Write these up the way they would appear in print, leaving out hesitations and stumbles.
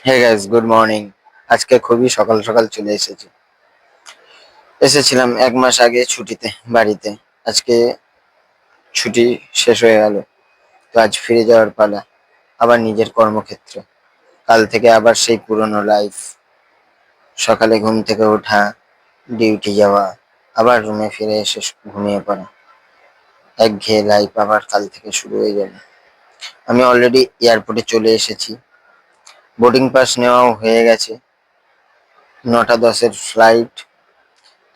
Hey guys, good morning. আজকে খুবই সকাল সকাল চলে এসেছিলাম 1 মাস আগে ছুটিতে বাড়িতে। আজকে ছুটি শেষ হয়ে গেল, তো আজ ফিরে যাওয়ার পালা আবার নিজের কর্মক্ষেত্রে। কাল থেকে আবার সেই পুরনো লাইফ, সকালে ঘুম থেকে ওঠা, ডিউটি যাওয়া, আবার রুমে ফিরে এসে ঘুমিয়ে পড়া। একঘেয়ে লাইফ আবার কাল থেকে শুরু হয়ে যাবে। আমি অলরেডি এয়ারপোর্টে চলে এসেছি, বোর্ডিং পাস নেওয়াও হয়ে গেছে। 9টা 10-এর ফ্লাইট।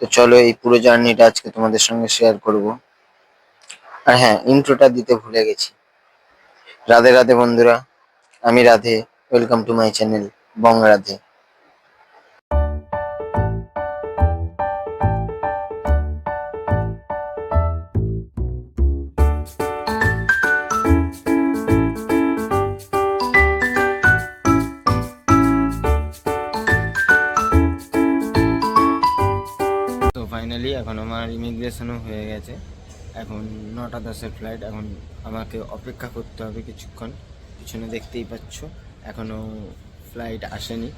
তো চলো এই পুরো জার্নিটা আজকে তোমাদের সঙ্গে শেয়ার করব। আর হ্যাঁ, ইন্ট্রোটা দিতে ভুলে গেছি। রাধে রাধে বন্ধুরা, আমি Radhe. Welcome to my channel Bong Radhe. তো ফাইনালি এখন আমার ইমিগ্রেশনও হয়ে গেছে। এখন 9টা 10-এর ফ্লাইট। এখন আমাকে অপেক্ষা করতে হবে কিছুক্ষণ। পিছনে দেখতেই পাচ্ছ, এখনও ফ্লাইট আসেনি।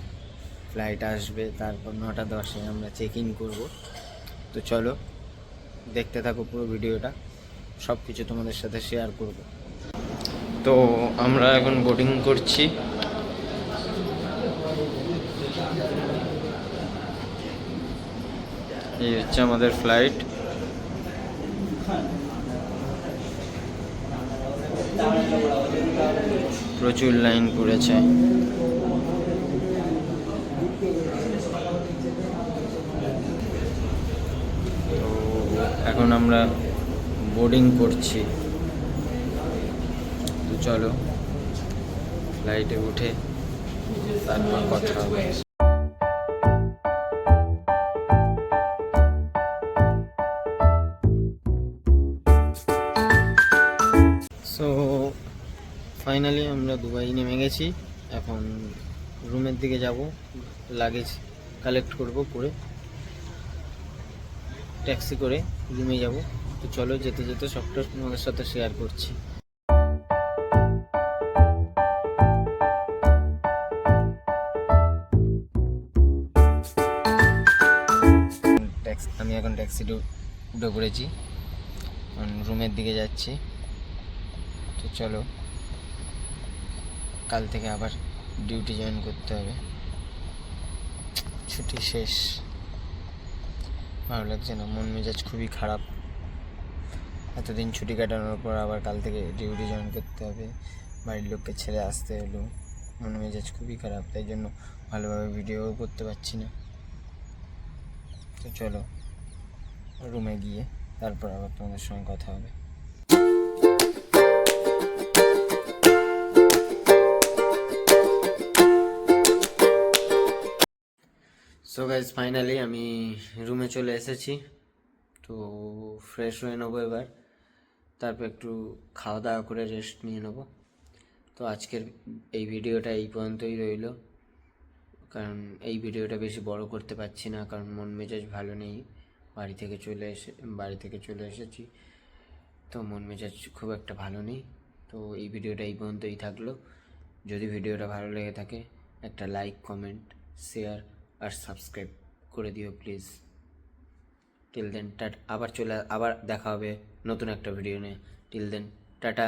ফ্লাইট আসবে, তারপর 9টা 10-এ আমরা চেক ইন করবো। তো চলো দেখতে থাকো পুরো ভিডিওটা, সব কিছু তোমাদের সাথে শেয়ার করব। তো আমরা এখন বোর্ডিং করছি। এই হচ্ছে আমাদের ফ্লাইট। প্রচুর লাইন পড়েছে। তো এখন আমরা বোর্ডিং করছি। তো চলো ফ্লাইটে উঠে তারপর কথা হবে। সো ফাইনালি আমরা দুবাই নেমে গেছি। এখন রুমের দিকে যাব, লাগেজ কালেক্ট করব, করে ট্যাক্সি করে রুমে যাব। তো চলো যেতে যেতে সবটা তোমাদের সাথে শেয়ার করছি। আমি এখন ট্যাক্সিতে উঠে পড়েছি, রুমের দিকে যাচ্ছি। তো চলো, কাল থেকে আবার ডিউটি জয়েন করতে হবে। ছুটি শেষ, ভালো লাগছে না, মন মেজাজ খুবই খারাপ। এতদিন ছুটি কাটানোর পর আবার কাল থেকে ডিউটি জয়েন করতে হবে, বাড়ির লোককে ছেড়ে আসতে হলো। মন মেজাজ খুবই খারাপ, তাই জন্য ভালোভাবে ভিডিও করতে পারছি না। তো চলো রুমে গিয়ে তারপর আবার তোমাদের সঙ্গে কথা হবে। সো গাইজ, ফাইনালি আমি রুমে চলে এসেছি। তো ফ্রেশ হয়ে নেবো এবার, তারপর একটু খাওয়া দাওয়া করে রেস্ট নিয়ে নেবো। তো আজকের এই ভিডিওটা এই পর্যন্তই রইল, কারণ এই ভিডিওটা বেশি বড় করতে পারছি না, কারণ মন মেজাজ ভালো নেই। বাড়ি থেকে চলে এসেছি, তো মন মেজাজ খুব একটা ভালো নেই। তো এই ভিডিওটা এই পর্যন্তই থাকলো। যদি ভিডিওটা ভালো লেগে থাকে, একটা লাইক, কমেন্ট, শেয়ার আর সাবস্ক্রাইব করে দিও প্লিজ। টিল দেন আবার দেখা হবে নতুন একটা ভিডিও নিয়ে। Till then tata.